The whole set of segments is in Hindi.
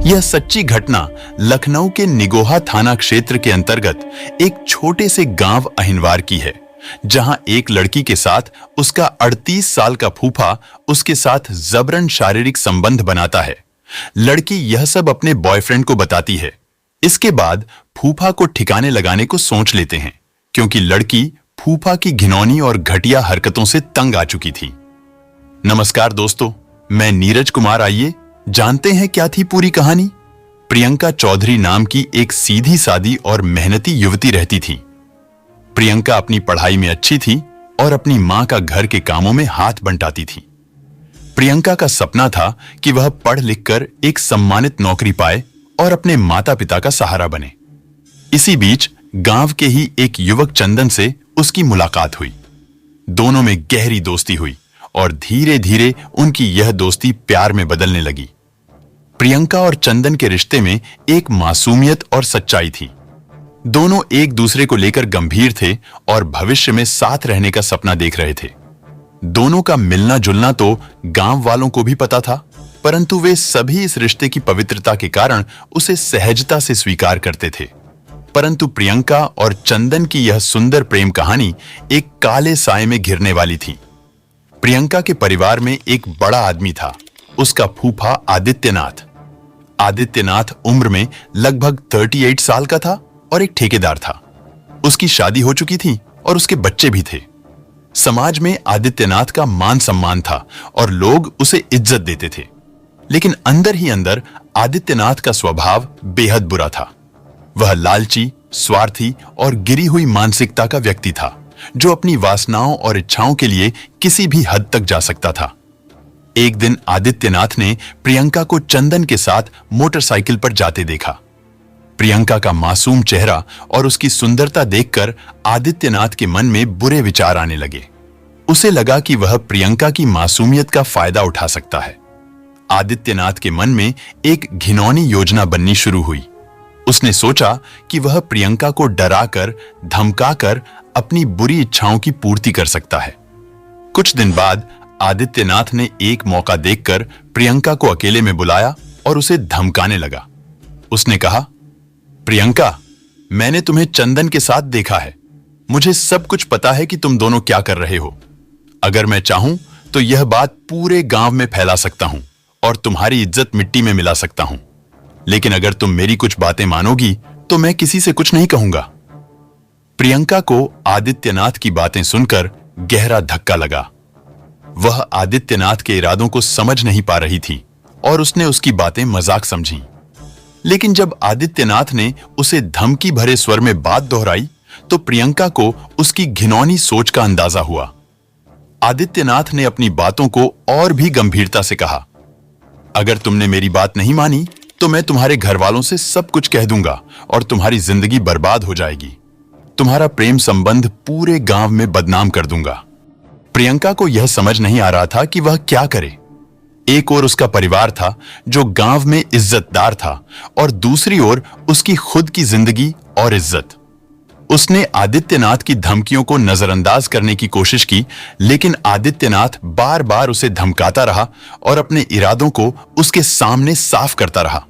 यह सच्ची घटना लखनऊ के निगोहा थाना क्षेत्र के अंतर्गत एक छोटे से गांव अहिनवार की है, जहां एक लड़की के साथ उसका 38 साल का फूफा उसके साथ जबरन शारीरिक संबंध बनाता है। लड़की यह सब अपने बॉयफ्रेंड को बताती है। इसके बाद फूफा को ठिकाने लगाने को सोच लेते हैं, क्योंकि लड़की फूफा की घिनौनी और घटिया हरकतों से तंग आ चुकी थी। नमस्कार दोस्तों, मैं नीरज कुमार। आइए जानते हैं क्या थी पूरी कहानी। प्रियंका चौधरी नाम की एक सीधी सादी और मेहनती युवती रहती थी। प्रियंका अपनी पढ़ाई में अच्छी थी और अपनी मां का घर के कामों में हाथ बंटाती थी। प्रियंका का सपना था कि वह पढ़ लिखकर एक सम्मानित नौकरी पाए और अपने माता पिता का सहारा बने। इसी बीच गांव के ही एक युवक चंदन से उसकी मुलाकात हुई। दोनों में गहरी दोस्ती हुई और धीरे धीरे उनकी यह दोस्ती प्यार में बदलने लगी। प्रियंका और चंदन के रिश्ते में एक मासूमियत और सच्चाई थी। दोनों एक दूसरे को लेकर गंभीर थे और भविष्य में साथ रहने का सपना देख रहे थे। दोनों का मिलना जुलना तो गांव वालों को भी पता था, परंतु वे सभी इस रिश्ते की पवित्रता के कारण उसे सहजता से स्वीकार करते थे। परंतु प्रियंका और चंदन की यह सुंदर प्रेम कहानी एक काले साए में घिरने वाली थी। प्रियंका के परिवार में एक बड़ा आदमी था, उसका फूफा आदित्यनाथ। आदित्यनाथ उम्र में लगभग 38 साल का था और एक ठेकेदार था। उसकी शादी हो चुकी थी और उसके बच्चे भी थे। समाज में आदित्यनाथ का मान सम्मान था और लोग उसे इज्जत देते थे। लेकिन अंदर ही अंदर आदित्यनाथ का स्वभाव बेहद बुरा था। वह लालची, स्वार्थी और गिरी हुई मानसिकता का व्यक्ति था, जो अपनी वासनाओं और इच्छाओं के लिए किसी भी हद तक जा सकता था। एक दिन आदित्यनाथ ने प्रियंका को चंदन के साथ मोटरसाइकिल पर जाते देखा। प्रियंका का मासूम चेहरा और उसकी सुंदरता देखकर आदित्यनाथ के मन में बुरे विचार आने लगे। उसे लगा कि वह प्रियंका की मासूमियत का फायदा उठा सकता है। आदित्यनाथ के मन में एक घिनौनी योजना बननी शुरू हुई। उसने सोचा कि वह प्रियंका को डराकर, धमकाकर अपनी बुरी इच्छाओं की पूर्ति कर सकता है। कुछ दिन बाद आदित्यनाथ ने एक मौका देखकर प्रियंका को अकेले में बुलाया और उसे धमकाने लगा। उसने कहा, प्रियंका, मैंने तुम्हें चंदन के साथ देखा है। मुझे सब कुछ पता है कि तुम दोनों क्या कर रहे हो। अगर मैं चाहूं तो यह बात पूरे गांव में फैला सकता हूं और तुम्हारी इज्जत मिट्टी में मिला सकता हूं। लेकिन अगर तुम मेरी कुछ बातें मानोगी तो मैं किसी से कुछ नहीं कहूंगा। प्रियंका को आदित्यनाथ की बातें सुनकर गहरा धक्का लगा। वह आदित्यनाथ के इरादों को समझ नहीं पा रही थी और उसने उसकी बातें मजाक समझी। लेकिन जब आदित्यनाथ ने उसे धमकी भरे स्वर में बात दोहराई तो प्रियंका को उसकी घिनौनी सोच का अंदाजा हुआ। आदित्यनाथ ने अपनी बातों को और भी गंभीरता से कहा, अगर तुमने मेरी बात नहीं मानी तो मैं तुम्हारे घर वालों से सब कुछ कह दूंगा और तुम्हारी जिंदगी बर्बाद हो जाएगी। तुम्हारा प्रेम संबंध पूरे गांव में बदनाम कर दूंगा। प्रियंका को यह समझ नहीं आ रहा था कि वह क्या करे। एक ओर उसका परिवार था जो गांव में इज्जतदार था और दूसरी ओर उसकी खुद की जिंदगी और इज्जत। उसने आदित्यनाथ की धमकियों को नजरअंदाज करने की कोशिश की, लेकिन आदित्यनाथ बार बार उसे धमकाता रहा और अपने इरादों को उसके सामने साफ करता रहा।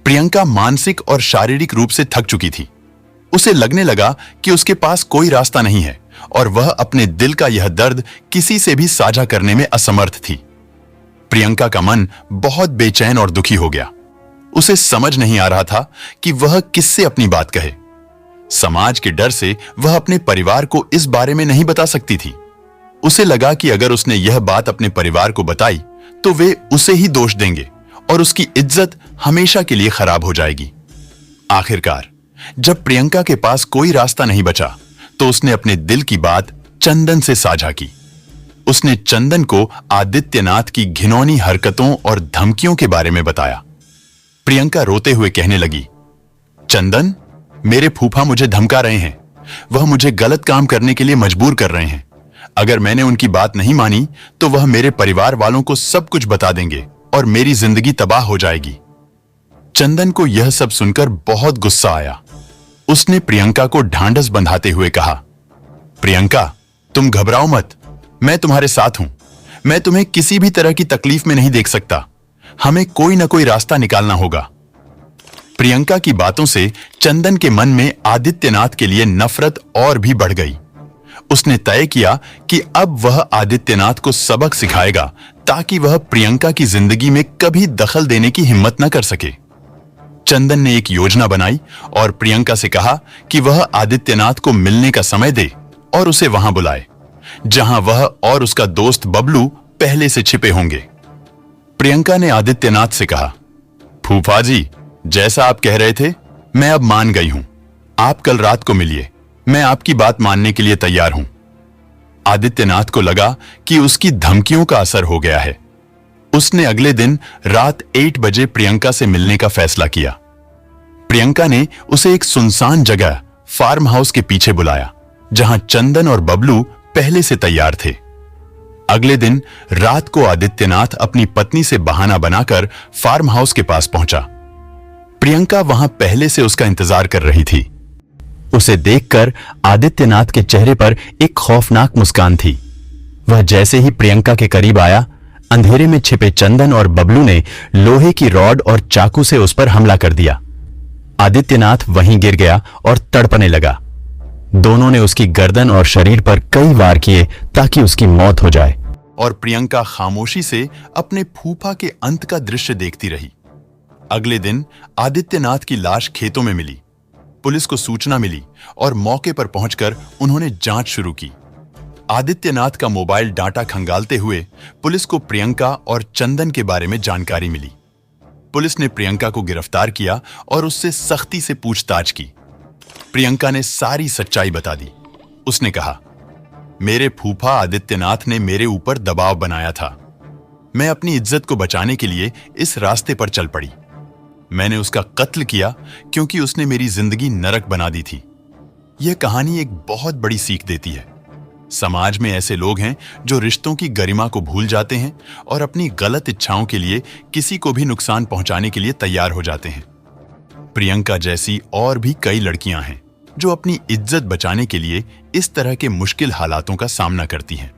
प्रियंका मानसिक और शारीरिक रूप से थक चुकी थी। उसे लगने लगा कि उसके पास कोई रास्ता नहीं है और वह अपने दिल का यह दर्द किसी से भी साझा करने में असमर्थ थी। प्रियंका का मन बहुत बेचैन और दुखी हो गया। उसे समझ नहीं आ रहा था कि वह किससे अपनी बात कहे। समाज के डर से वह अपने परिवार को इस बारे में नहीं बता सकती थी। उसे लगा कि अगर उसने यह बात अपने परिवार को बताई तो वे उसे ही दोष देंगे और उसकी इज्जत हमेशा के लिए खराब हो जाएगी। आखिरकार जब प्रियंका के पास कोई रास्ता नहीं बचा तो उसने अपने दिल की बात चंदन से साझा की। उसने चंदन को आदित्यनाथ की घिनौनी हरकतों और धमकियों के बारे में बताया। प्रियंका रोते हुए कहने लगी, चंदन, मेरे फूफा मुझे धमका रहे हैं। वह मुझे गलत काम करने के लिए मजबूर कर रहे हैं। अगर मैंने उनकी बात नहीं मानी तो वह मेरे परिवार वालों को सब कुछ बता देंगे और मेरी जिंदगी तबाह हो जाएगी। चंदन को यह सब सुनकर बहुत गुस्सा आया। उसने प्रियंका को ढांढस बंधाते हुए कहा, प्रियंका, तुम घबराओ मत, मैं तुम्हारे साथ हूं। मैं तुम्हें किसी भी तरह की तकलीफ में नहीं देख सकता। हमें कोई ना कोई रास्ता निकालना होगा। प्रियंका की बातों से चंदन के मन में आदित्यनाथ के लिए नफरत और भी बढ़ गई। उसने तय किया कि अब वह आदित्यनाथ को सबक सिखाएगा ताकि वह प्रियंका की जिंदगी में कभी दखल देने की हिम्मत न कर सके। चंदन ने एक योजना बनाई और प्रियंका से कहा कि वह आदित्यनाथ को मिलने का समय दे और उसे वहां बुलाए, जहां वह और उसका दोस्त बबलू पहले से छिपे होंगे। प्रियंका ने आदित्यनाथ से कहा, फूफा जी, जैसा आप कह रहे थे, मैं अब मान गई हूं। आप कल रात को मिलिए, मैं आपकी बात मानने के लिए तैयार हूं। आदित्यनाथ को लगा कि उसकी धमकियों का असर हो गया है। उसने अगले दिन रात 8 बजे प्रियंका से मिलने का फैसला किया। प्रियंका ने उसे एक सुनसान जगह फार्म हाउस के पीछे बुलाया, जहां चंदन और बबलू पहले से तैयार थे। अगले दिन रात को आदित्यनाथ अपनी पत्नी से बहाना बनाकर फार्म हाउस के पास पहुंचा। प्रियंका वहां पहले से उसका इंतजार कर रही थी। उसे देखकर आदित्यनाथ के चेहरे पर एक खौफनाक मुस्कान थी। वह जैसे ही प्रियंका के करीब आया, अंधेरे में छिपे चंदन और बबलू ने लोहे की रॉड और चाकू से उस पर हमला कर दिया। आदित्यनाथ वहीं गिर गया और तड़पने लगा। दोनों ने उसकी गर्दन और शरीर पर कई वार किए ताकि उसकी मौत हो जाए, और प्रियंका खामोशी से अपने फूफा के अंत का दृश्य देखती रही। अगले दिन आदित्यनाथ की लाश खेतों में मिली। पुलिस को सूचना मिली और मौके पर पहुंचकर उन्होंने जांच शुरू की। आदित्यनाथ का मोबाइल डाटा खंगालते हुए पुलिस को प्रियंका और चंदन के बारे में जानकारी मिली। पुलिस ने प्रियंका को गिरफ्तार किया और उससे सख्ती से पूछताछ की। प्रियंका ने सारी सच्चाई बता दी। उसने कहा, मेरे फूफा आदित्यनाथ ने मेरे ऊपर दबाव बनाया था। मैं अपनी इज्जत को बचाने के लिए इस रास्ते पर चल पड़ी। मैंने उसका कत्ल किया क्योंकि उसने मेरी जिंदगी नरक बना दी थी। यह कहानी एक बहुत बड़ी सीख देती है। समाज में ऐसे लोग हैं जो रिश्तों की गरिमा को भूल जाते हैं और अपनी गलत इच्छाओं के लिए किसी को भी नुकसान पहुंचाने के लिए तैयार हो जाते हैं। प्रियंका जैसी और भी कई लड़कियां हैं जो अपनी इज्जत बचाने के लिए इस तरह के मुश्किल हालातों का सामना करती हैं।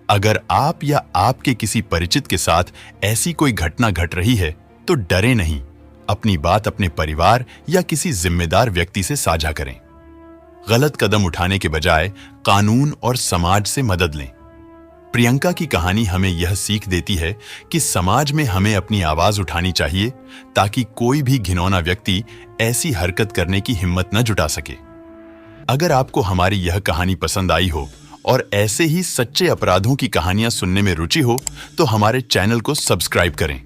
अगर आप या आपके किसी परिचित के साथ ऐसी कोई घटना घट रही है तो डरे नहीं, अपनी बात अपने परिवार या किसी जिम्मेदार व्यक्ति से साझा करें। गलत कदम उठाने के बजाय कानून और समाज से मदद लें। प्रियंका की कहानी हमें यह सीख देती है कि समाज में हमें अपनी आवाज उठानी चाहिए ताकि कोई भी घिनौना व्यक्ति ऐसी हरकत करने की हिम्मत न जुटा सके। अगर आपको हमारी यह कहानी पसंद आई हो और ऐसे ही सच्चे अपराधों की कहानियां सुनने में रुचि हो तो हमारे चैनल को सब्सक्राइब करें।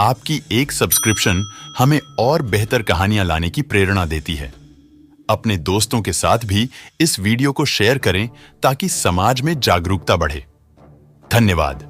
आपकी एक सब्सक्रिप्शन हमें और बेहतर कहानियां लाने की प्रेरणा देती है। अपने दोस्तों के साथ भी इस वीडियो को शेयर करें ताकि समाज में जागरूकता बढ़े। धन्यवाद।